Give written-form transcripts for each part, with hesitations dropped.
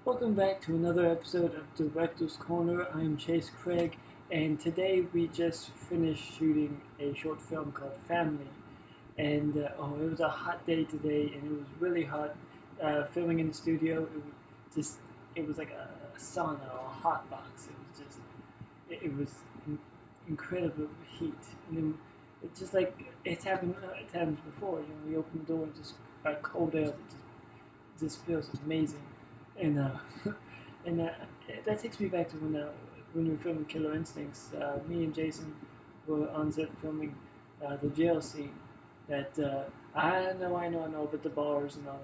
Welcome back to another episode of Director's Corner. I'm Chase Craig, and today we just finished shooting a short film called Family. And it was a hot day today, and it was really hot. Filming in the studio, it was like a sauna or a hot box. It was incredible heat, and then it's just like it's happened times before. You open the door and just like cold air just feels amazing. And and that takes me back to when we were filming Killer Instincts. Me and Jason were on set filming the jail scene. That I know, but the bars and all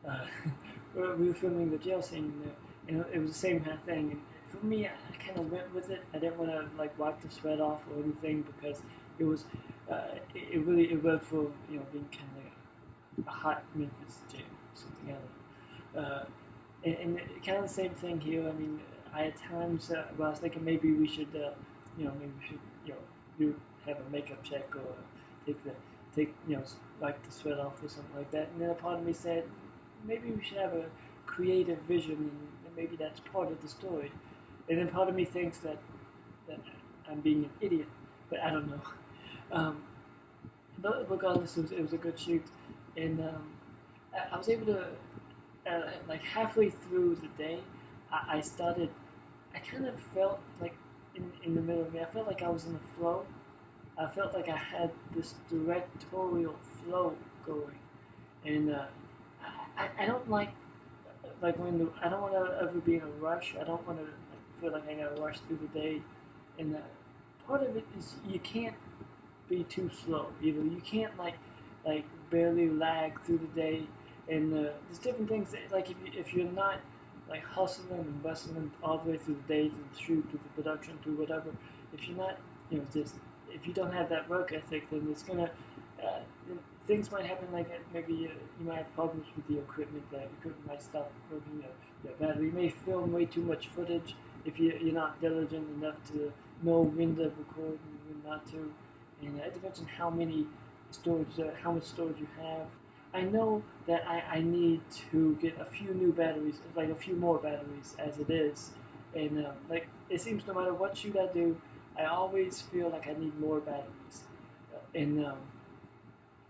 that. We were filming the jail scene, and it was the same kind of thing. And for me, I kind of went with it. I didn't want to like wipe the sweat off or anything because it was it worked for being kind of like a hot Memphis jail or something else. And kind of the same thing here. I mean, I had times where I was thinking maybe we should, maybe we should, do have a makeup check or take like the sweat off or something like that. And then a part of me said maybe we should have a creative vision, and maybe that's part of the story. And then part of me thinks that I'm being an idiot, but I don't know. But regardless, it was a good shoot, and I was able to. Like halfway through the day, I started. I kind of felt like in the middle of me. I felt like I was in a flow. I felt like I had this directorial flow going, and I don't like I don't want to ever be in a rush. I don't want to feel like I gotta rush through the day, and part of it is you can't be too slow. You can't like barely lag through the day. And there's different things that, like if you're not like hustling and bustling all the way through the day, through the shoot, through the production, through whatever, if you're not, just if you don't have that work ethic, then it's gonna things might happen like maybe you might have problems with the equipment. The equipment might stop working. Your battery you may film way too much footage if you're not diligent enough to know when to record and when not to. And it depends on how much storage you have. I know that I need to get a few new batteries, like a few more batteries as it is. And like it seems no matter what shoot I do, I always feel like I need more batteries. And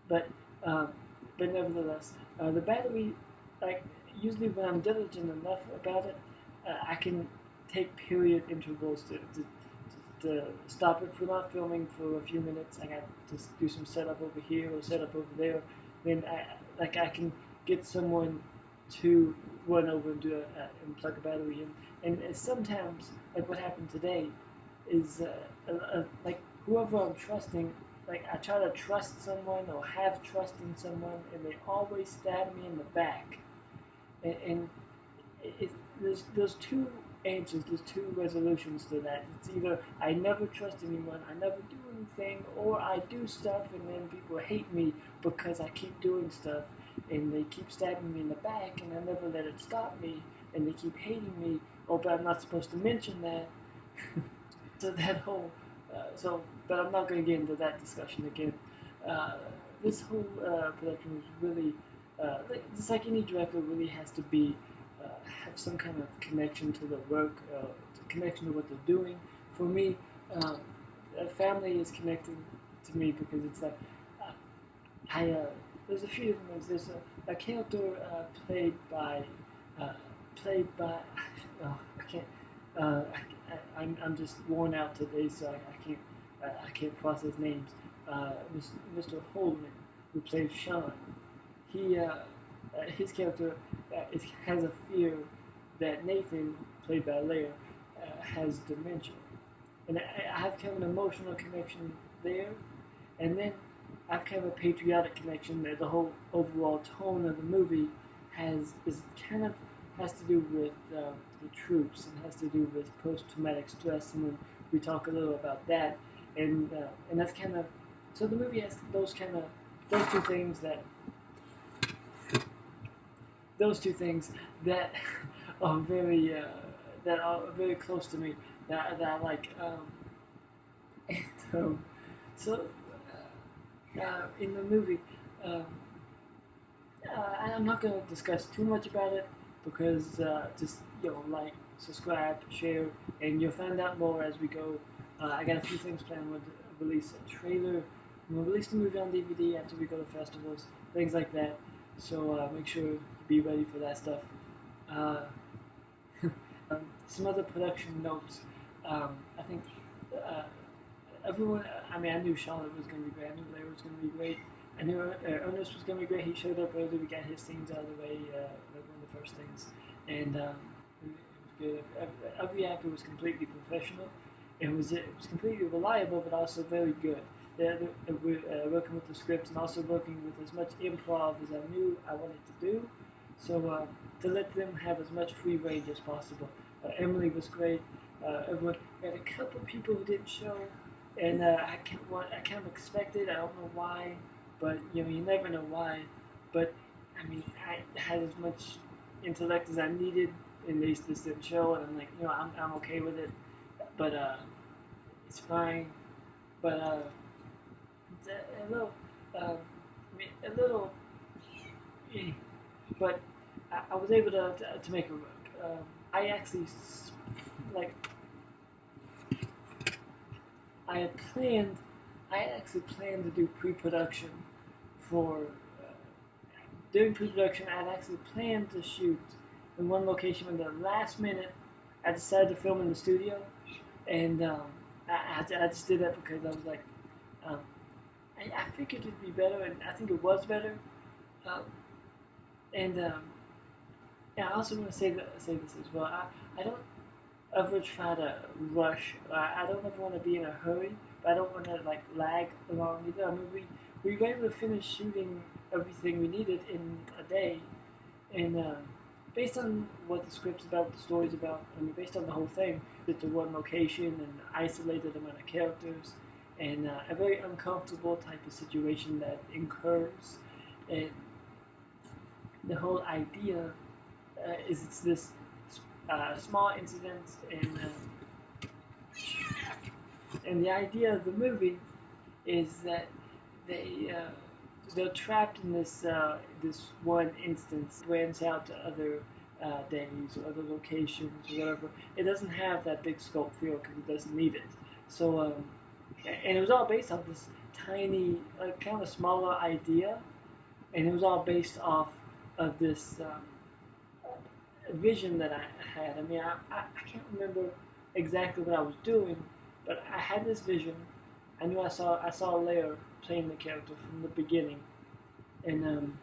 but um, but nevertheless, the battery, like usually when I'm diligent enough about it, I can take period intervals to stop it. If we're not filming for a few minutes, I got to do some setup over here or setup over there. Then I can get someone to run over and and plug a battery in. And sometimes, like what happened today, is like whoever I'm trusting, like I try to trust someone or have trust in someone, and they always stab me in the back. And there's two answers, there's two resolutions to that. It's either I never trust anyone, I never do anything, or I do stuff and then people hate me because I keep doing stuff and they keep stabbing me in the back and I never let it stop me and they keep hating me. Oh, but I'm not supposed to mention that. So that whole, but I'm not going to get into that discussion again. This whole production was really, just like any director, really has to be have some kind of connection to the work, connection to what they're doing. For me, family is connected to me because it's like there's a few different ways. There's a character uh, played by I can't I'm just worn out today, so I can't process names. Mr. Holman, who plays Sean, he his character has a fear that Nathan, played by Leia, has dementia, and I have kind of an emotional connection there, and then I've kind of a patriotic connection that the whole overall tone of the movie has to do with the troops and has to do with post-traumatic stress, and then we talk a little about that, and that's kind of so the movie has those two things that are very close to me that I like. And so in the movie, I'm not going to discuss too much about it. because just like, subscribe, share, and you'll find out more as we go. I got a few things planned. We'll release a trailer. We'll release the movie on DVD after we go to festivals, things like that. So make sure you be ready for that stuff. Uh, some other production notes. I think uh, everyone. I mean, I knew Charlotte was going to be great. I knew Blair was going to be great. I knew Ernest was going to be great. He showed up early. We got his things out of the way, like one of the first things, and it was good. Every actor was completely professional. It was completely reliable, but also very good. We're working with the scripts and also working with as much improv as I knew I wanted to do. So to let them have as much free range as possible. Emily was great. Everyone. We had a couple people who didn't show, and I kind of expected. I don't know why, but you never know why. But I mean, I had as much intellect as I needed, and they just didn't show, and I'm like, I'm okay with it. But it's fine. But it's a little, a little, eh. But I was able to make it work. I actually like I had planned. I actually planned to do pre-production for. During pre-production, I had actually planned to shoot in one location. In the last minute, I decided to film in the studio, and I just did that because I was like, um, I figured it'd be better, and I think it was better. Um, and yeah, I also want to say this as well. I don't ever try to rush. I don't ever want to be in a hurry, but I don't want to like lag along either. I mean, we were able to finish shooting everything we needed in a day, and based on what the script's about, the story's about, I mean, based on the whole thing, it's a one location and isolated amount of characters, and a very uncomfortable type of situation that incurs, and the whole idea is it's this small incident, and the idea of the movie is that they're trapped in this one instance, branch out to other days or other locations or whatever. It doesn't have that big scope feel because it doesn't need it. So and it was all based off this tiny, like kind of smaller idea, and it was all based off of this vision that I had. I mean, I can't remember exactly what I was doing, but I had this vision. I knew I saw Leia playing the character from the beginning, and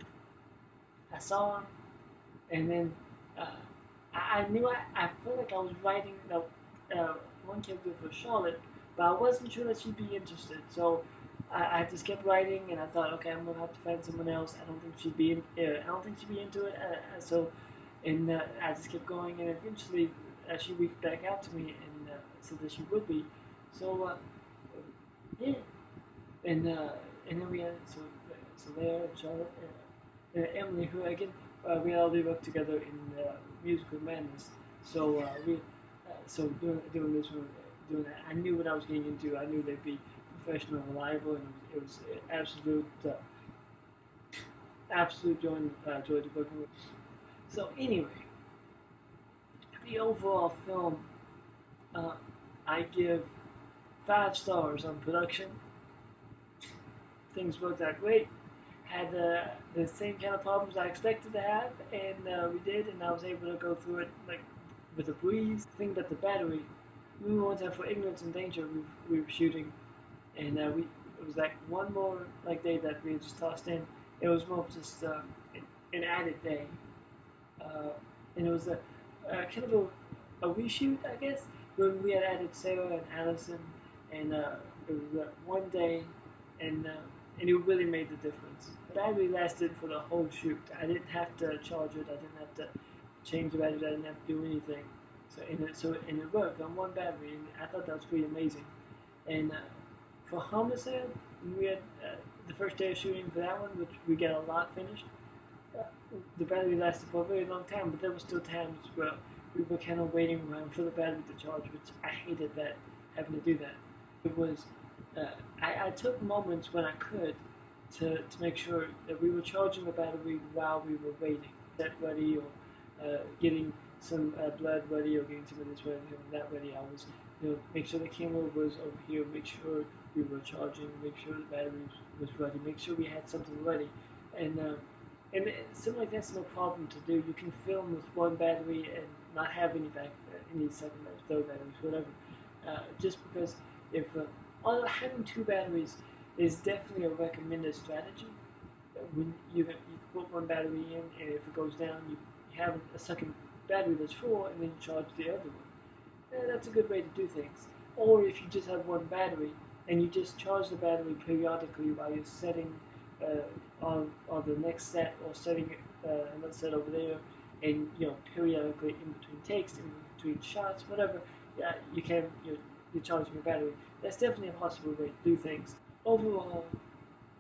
I saw him, and then I knew I felt like I was writing one character for Charlotte, but I wasn't sure that she'd be interested. So I just kept writing, and I thought, okay, I'm gonna have to find someone else. I don't think she'd be into it. And I just kept going, and eventually she reached back out to me and said that she would be. So yeah, and then we had so there and Charlotte and Emily, who again we all worked together in musical madness. So so doing this one, doing that, I knew what I was getting into. I knew they'd be professional and reliable, and it was absolute joy to working with. So anyway, the overall film, I give 5 stars on production. Things worked out great. Had the same kind of problems I expected to have, and we did, and I was able to go through it like with a breeze. The thing about the battery, we were one time for Ignorance and Danger. We were shooting, and it was like one more like day that we had just tossed in. It was more of just an added day, and it was a kind of a reshoot, I guess, when we had added Sarah and Allison, and it was one day, and it really made the difference. The battery lasted for the whole shoot. I didn't have to charge it. I didn't have to change the battery. I didn't have to do anything. And it worked on one battery, and I thought that was pretty amazing. And for Homicide, we had the first day of shooting for that one, which we got a lot finished. The battery lasted for a very long time, but there were still times where we were kind of waiting around for the battery to charge, which I hated that, having to do that. It was, I took moments when I could to make sure that we were charging the battery while we were waiting, get ready, or getting some blood ready or getting some of this ready, some of that ready. I was, make sure the camera was over here, make sure we were charging, make sure the battery was ready, make sure we had something ready, and something like that's no problem to do. You can film with one battery and not have any second batteries, third batteries, whatever. Just because if although having two batteries is definitely a recommended strategy. When you put one battery in, and if it goes down, you have a second battery that's full, and then you charge the other one. That's a good way to do things. Or if you just have one battery and you just charge the battery periodically while you're setting on the next set or setting another set over there, and periodically in between takes, in between shots, whatever, you can you're charging your battery. That's definitely a possible way to do things. Overall,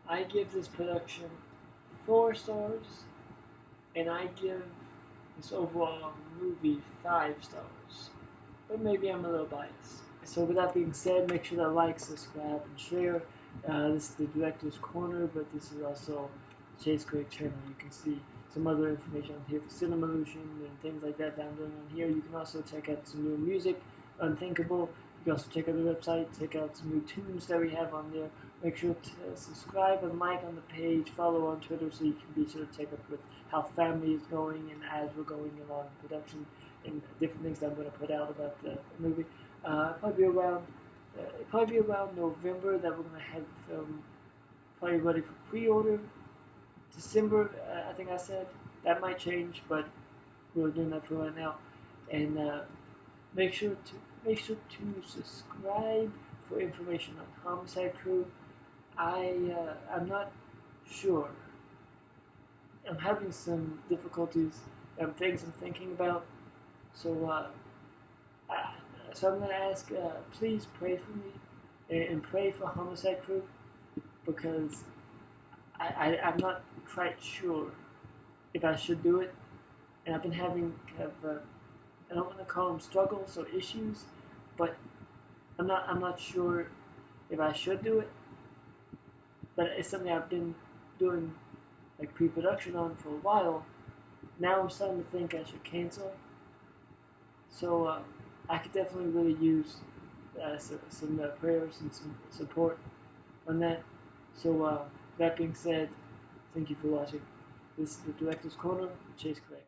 I give this production 4 stars, and I give this overall movie 5 stars. But maybe I'm a little biased. So with that being said, make sure to like, subscribe, and share. This is the Director's Corner, but this is also Chase Craig channel. You can see some other information on here for Cinemalution and things like that I'm doing on here. You can also check out some new music, Unthinkable. You can also check out the website, check out some new tunes that we have on there. Make sure to subscribe and like on the page, follow on Twitter so you can be sure to check up with how family is going and as we're going along in production and different things that I'm going to put out about the movie. Probably be around November that we're going to have the film probably ready for pre-order. December, I think I said. That might change, but we're doing that for right now. And make sure to subscribe for information on Homicide Crew. I'm not sure. I'm having some difficulties, things I'm thinking about. So so I'm going to ask, please pray for me and pray for Homicide Crew, because I'm not quite sure if I should do it, and I've been having kind of I don't want to call them struggles or issues, but I'm not sure if I should do it. But it's something I've been doing like pre-production on for a while. Now I'm starting to think I should cancel. So I could definitely really use some prayers and some support on that. So that being said, thank you for watching. This is the Director's Corner, Chase Craig.